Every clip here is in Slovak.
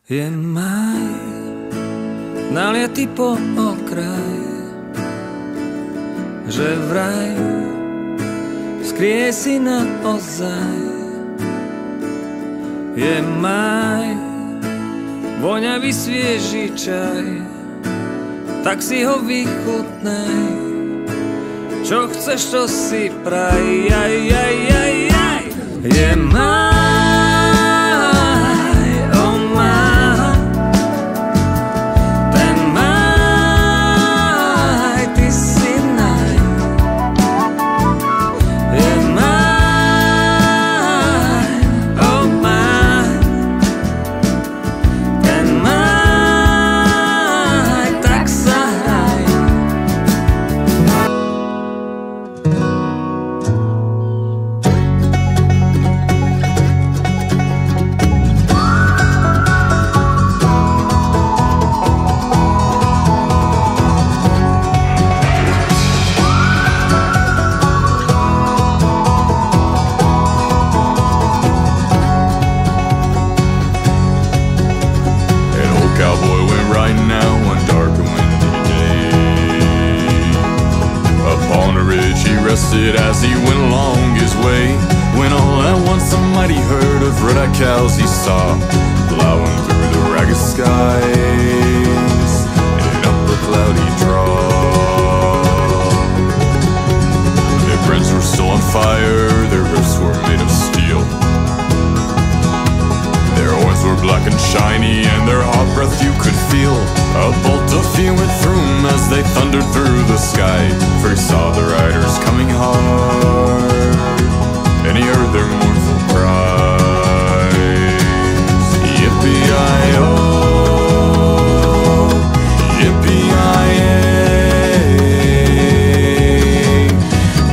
Je maj, naliatý po okraj, že vraj skrie si naozaj. Je maj, voňavý svieži čaj, tak si ho vychutnaj. Čo chceš, to si praj. Je maj, oh maj, ten maj, ty si naj. Je maj, oh maj, ten maj, tak sa hraj. Cowboy went riding out one dark and windy day. Upon a ridge he rested as he went along his way, when all at once a mighty herd of red-eyed cows he saw, plowing through the ragged skies in an upper cloudy draw. Their brands were still on fire, their hoofs were made of steel, their horns were black and shiny, and their hot breath you could feel. A bolt of fear went through him as they thundered through the sky, for he saw the riders coming hard, and he heard their mournful cries. Yippee-i-oh, yippee-i-ay,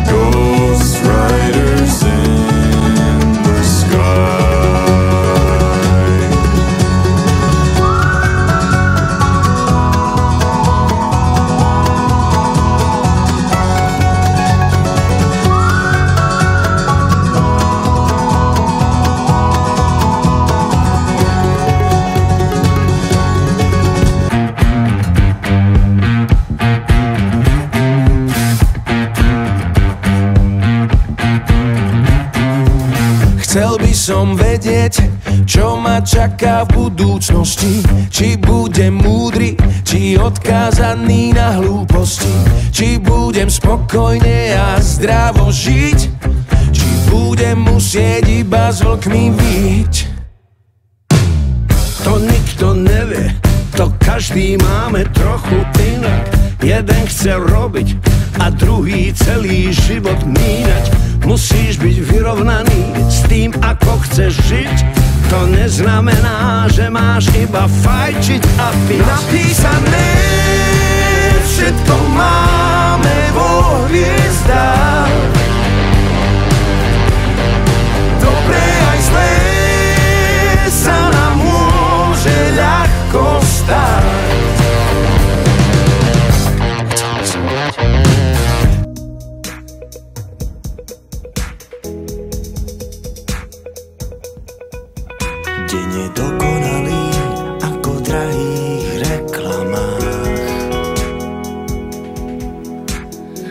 ghost riders in the sky. Chcel by som vedieť, čo ma čaká v budúcnosti. Či budem múdry, či odkázaný na hlúposti. Či budem spokojne a zdravo žiť, či budem musieť iba s vlkmi vyť. To nikto nevie, to každý máme trochu inak. Jeden chce robiť a druhý celý život míňať. Musíš byť vyrovnaný s tým, ako chceš žiť. To neznamená, že máš iba fajčiť a piť. Napísané všetko máme vo hviezdách, dobré aj zlé sa nám môže ľahko stať. Deň je dokonalý ako v drahých reklamách.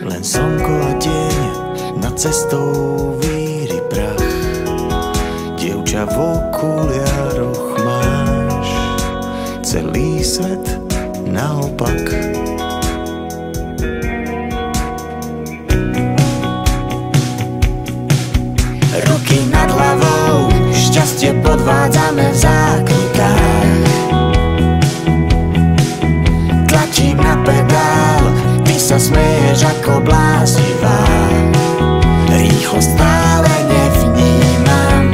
Len slnko a deň nad cestou víri prach. Dievča v okuliároch máš celý svet naopak. Ruky nad hlavou, šťastie podvádzame v záknikách. Tlačím na pedál, ty sa smeješ ako bláznivá. Rýchlo stále nevnímam,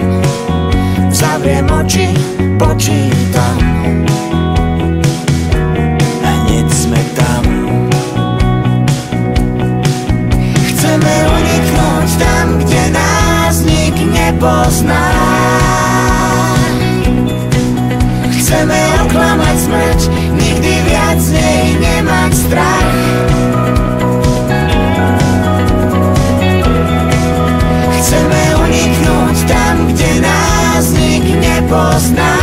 zavriem oči, počítam. A hneď sme tam. Chceme uniknúť tam, kde nás nik nepozná. Chceme oklamať smrť, nikdy viac nej nemať strach. Chceme uniknúť tam, kde nás nik nepozná.